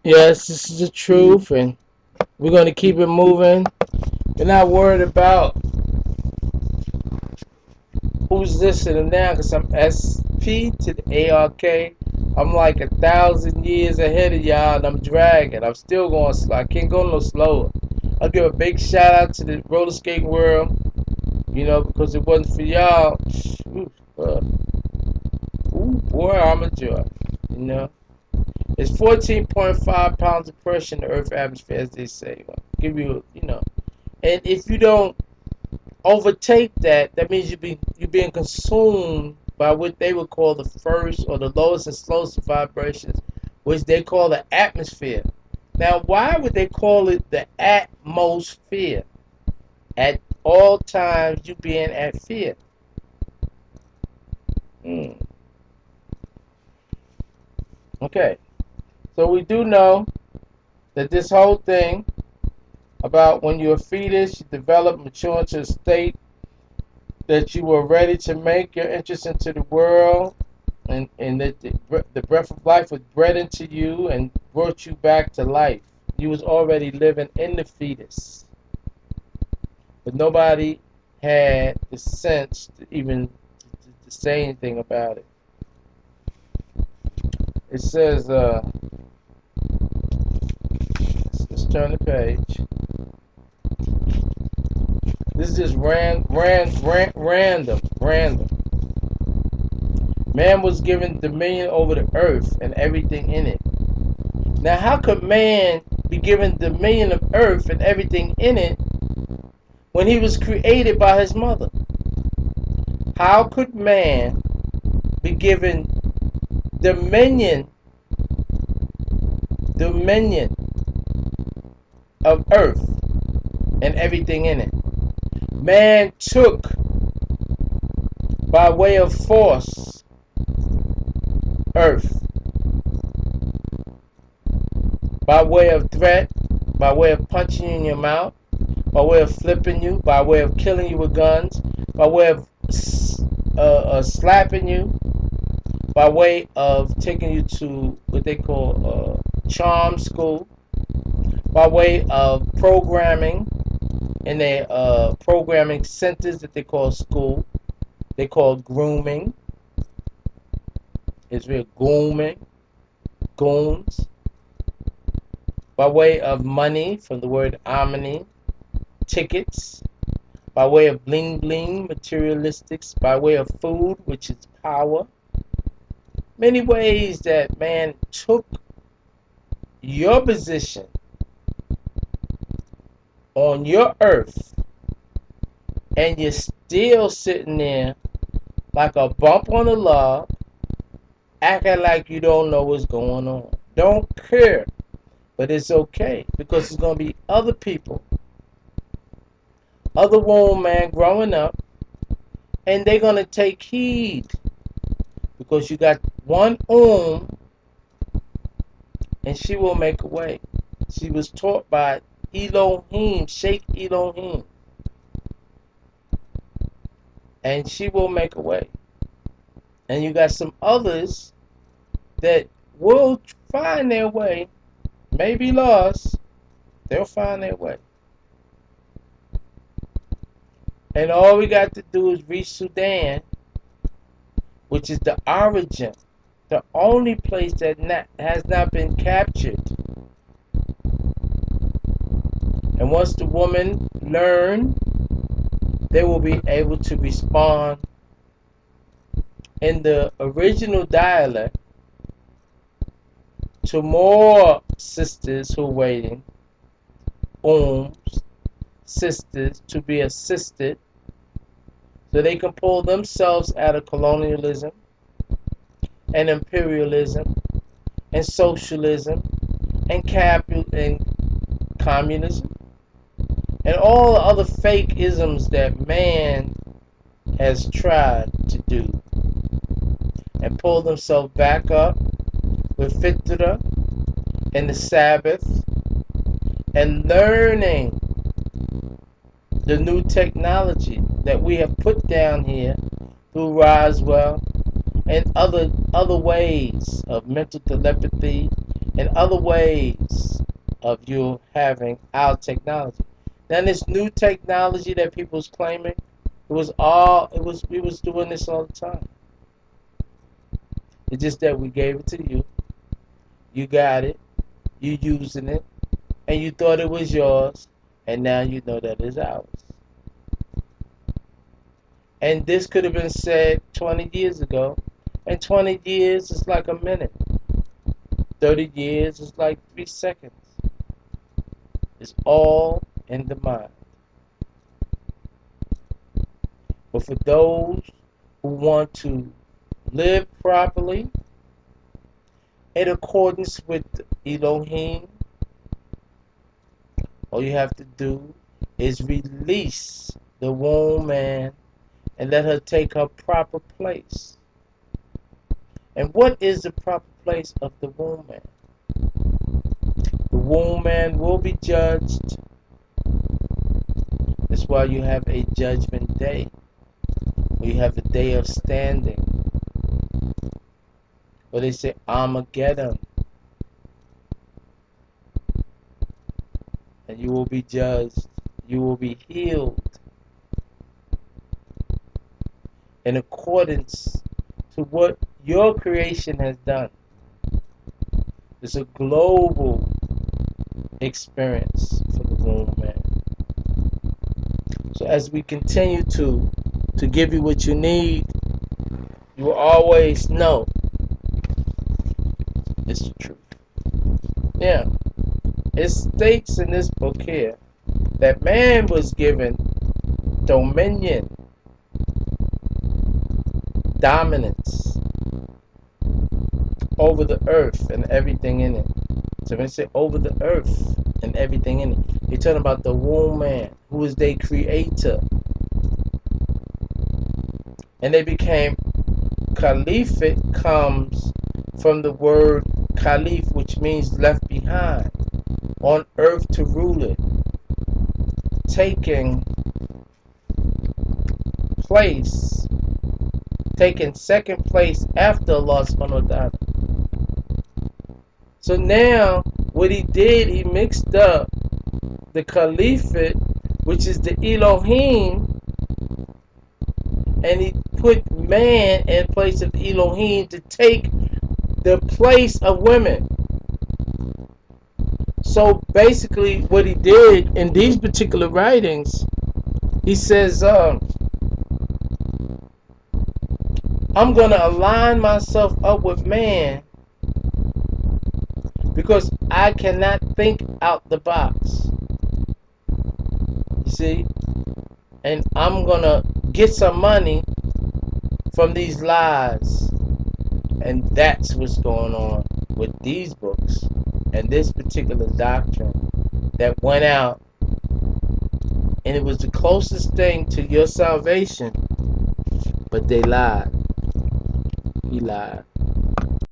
Yes, this is the truth, and we're going to keep it moving. We're not worried about who's listening now because I'm SP to the ARK. I'm like 1,000 years ahead of y'all, and I'm dragging. I'm still going slow. I can't go no slower. I'll give a big shout out to the roller skating world, because it wasn't for y'all. Boy, I'm a joy. You know, it's 14.5 pounds of pressure in the Earth atmosphere, as they say. Give you, and if you don't overtake that, that means you're being consumed by what they would call the first or the lowest and slowest vibrations, which they call the atmosphere. Now, why would they call it the atmosphere? At all times, you being at fear. Hmm. Okay, so we do know that this whole thing about when you're a fetus, you develop, mature into a state that you were ready to make your entrance into the world, and that the breath of life was bred into you and brought you back to life. You was already living in the fetus, but nobody had the sense to even to say anything about it. It says, let's turn the page. This is just random. Man was given dominion over the earth and everything in it. Now, how could man be given dominion of earth and everything in it when he was created by his mother? How could man be given dominion, dominion of earth and everything in it? Man took by way of force earth, by way of threat, by way of punching you in your mouth, by way of flipping you, by way of killing you with guns, by way of slapping you, by way of taking you to what they call charm school, by way of programming in their programming centers that they call school. They call grooming. It's real grooming, goons. By way of money, from the word omni, tickets. By way of bling bling, materialistics. By way of food, which is power. Many ways that man took your position on your earth, and you're still sitting there like a bump on a log, acting like you don't know what's going on. Don't care, but it's okay because there's going to be other people, other woman man growing up, and they're going to take heed because you got one and she will make a way. She was taught by Elohim, Sheikh Elohim, and she will make a way. And you got some others that will find their way, may be lost, they'll find their way. And all we got to do is reach Sudan, which is the origin, the only place that has not been captured. And once the woman learn, they will be able to respond in the original dialect to more sisters who are waiting, sisters to be assisted, so they can pull themselves out of colonialism and imperialism and socialism and communism and all the other fake isms that man has tried to do, and pull themselves back up with Fitra and the Sabbath and learning the new technology that we have put down here through Roswell and other ways of mental telepathy and other ways of you having our technology. Now this new technology that people's claiming, we was doing this all the time. It's just that we gave it to you. You got it. You using it, and you thought it was yours, and now you know that it's ours. And this could have been said 20 years ago, and 20 years is like a minute. 30 years is like 3 seconds. It's all in the mind. But for those who want to live properly in accordance with Elohim, all you have to do is release the woman and let her take her proper place. And what is the proper place of the woman? The woman will be judged. That's why you have a judgment day. You have a day of standing. Or they say Armageddon. And you will be judged. You will be healed in accordance to what your creation has done. It's a global experience for the womb man. So as we continue to give you what you need, you will always know it's the truth. Yeah. It states in this book here that man was given dominion, dominance over the earth and everything in it. So when they say over the earth and everything in it, you're talking about the womb man, who is their creator. And they became caliphate, comes from the word caliph, which means left behind, on earth to rule it, taking place, taking second place after Allah subhanahu wa ta'ala. So now what he did, he mixed up the caliphate, which is the Elohim, and he put man in place of Elohim to take the place of women. So basically what he did in these particular writings, he says, I'm going to align myself up with man because I cannot think out the box. You see? And I'm going to get some money from these lies. And that's what's going on with these books and this particular doctrine that went out, and it was the closest thing to your salvation, but they lied. He lied.